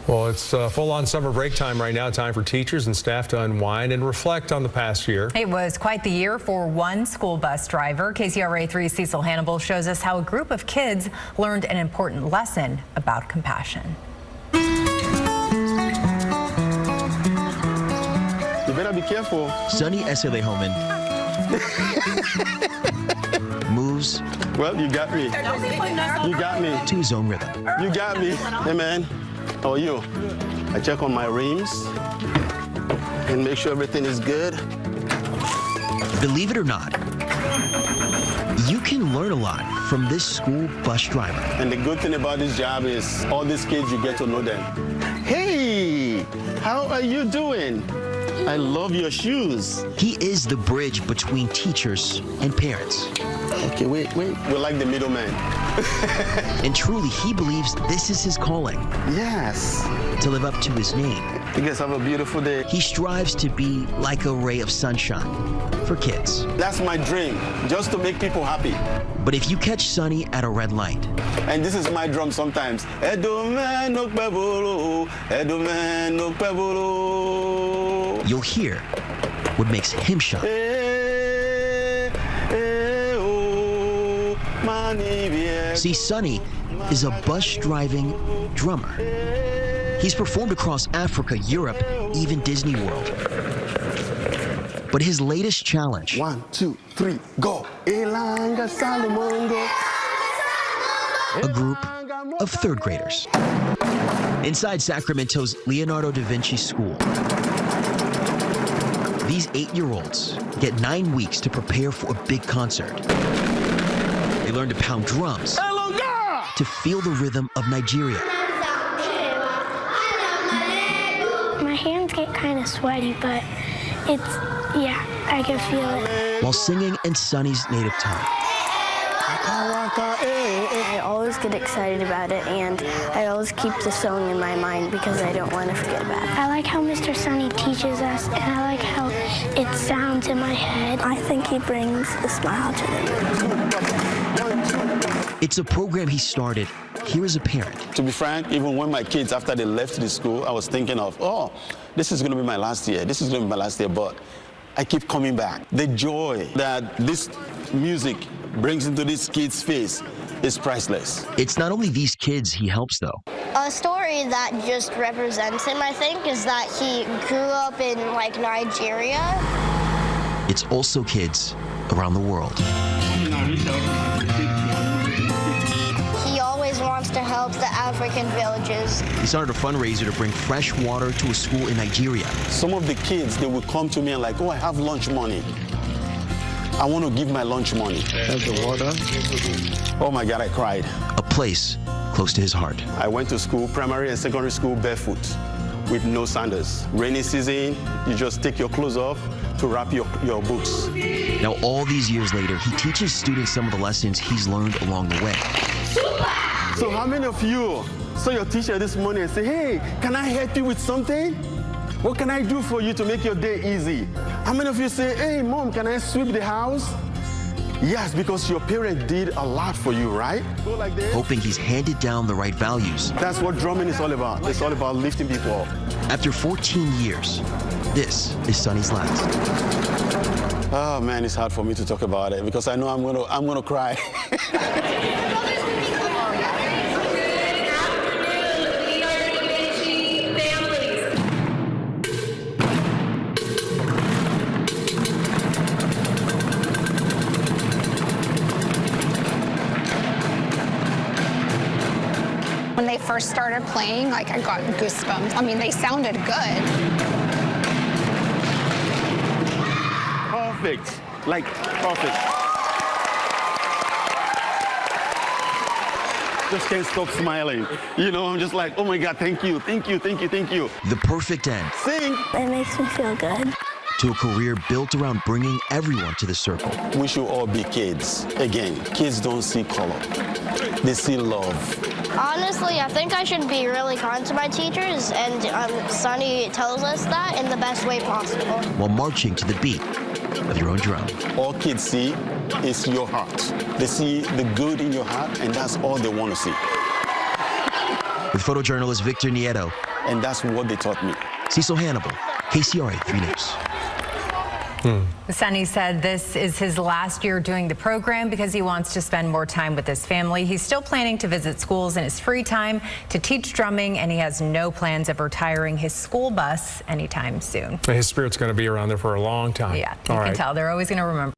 Well, it's full-on summer break time right now. Time for teachers and staff to unwind and reflect on the past year. It was quite the year for one school bus driver. KCRA 3's Cecil Hannibal shows us how a group of kids learned an important lesson about compassion. You better be careful. Sunny Eselekhomhen moves. Well, you got me. You got me. To his own rhythm. You got me. Hey, man. How are you? I check on my rims and make sure everything is good. Believe it or not, you can learn a lot from this school bus driver. And the good thing about this job is all these kids, you get to know them. Hey, how are you doing? I love your shoes. He is the bridge between teachers and parents. Okay, wait. We're like the middleman. And truly, he believes this is his calling. Yes. To live up to his name. You guys have a beautiful day. He strives to be like a ray of sunshine for kids. That's my dream, just to make people happy. But if you catch Sunny at a red light. And this is my drum sometimes. You'll hear what makes him shine. See, Sunny is a bus-driving drummer. He's performed across Africa, Europe, even Disney World. But his latest challenge... 1, 2, 3, go! A group of third graders. Inside Sacramento's Leonardo da Vinci School. These 8-year-olds get 9 weeks to prepare for a big concert. They learn to pound drums, to feel the rhythm of Nigeria. My hands get kind of sweaty, but I can feel it. While singing in Sunny's native tongue. I always get excited about it, and I always keep the song in my mind because I don't want to forget about it. I like how Mr. Sunny teaches us, and I like how it sounds in my head. I think he brings a smile to them. It's a program he started here as a parent. To be frank, even when my kids, after they left the school, I was thinking of, oh, this is going to be my last year. This is going to be my last year, but I keep coming back. The joy that this music brings into this kid's face is priceless. It's not only these kids he helps, though. A story that just represents him, I think, is that he grew up in, Nigeria. It's also kids around the world. He always wants to help the African villages. He started a fundraiser to bring fresh water to a school in Nigeria. Some of the kids, they would come to me and oh, I have lunch money. I want to give my lunch money. There's the water. Oh my God, I cried. A place close to his heart. I went to school, primary and secondary school, barefoot with no sandals. Rainy season, you just take your clothes off to wrap your books. Now, all these years later, he teaches students some of the lessons he's learned along the way. So how many of you saw your teacher this morning and say, hey, can I help you with something? What can I do for you to make your day easy? How many of you say, hey, Mom, can I sweep the house? Yes, because your parent did a lot for you, right? Go like this. Hoping he's handed down the right values. That's what drumming is all about. It's all about lifting people up. After 14 years, this is Sunny's last. Oh, man, it's hard for me to talk about it because I know I'm gonna cry. When they first started playing, I got goosebumps. I mean, they sounded good. Perfect. Perfect. Just can't stop smiling. I'm just like, oh my God, thank you. The perfect end. Sing. It makes me feel good. To a career built around bringing everyone to the circle. We should all be kids. Again, kids don't see color. They see love. Honestly, I think I should be really kind to my teachers, and Sunny tells us that in the best way possible. While marching to the beat of your own drum. All kids see is your heart. They see the good in your heart, and that's all they want to see. with photojournalist Victor Nieto. And that's what they taught me. Cecil Hannibal, KCRA 3 News. Sonny said this is his last year doing the program because he wants to spend more time with his family. He's still planning to visit schools in his free time to teach drumming, and he has no plans of retiring his school bus anytime soon. His spirit's going to be around there for a long time. Yeah, you can tell. They're always going to remember.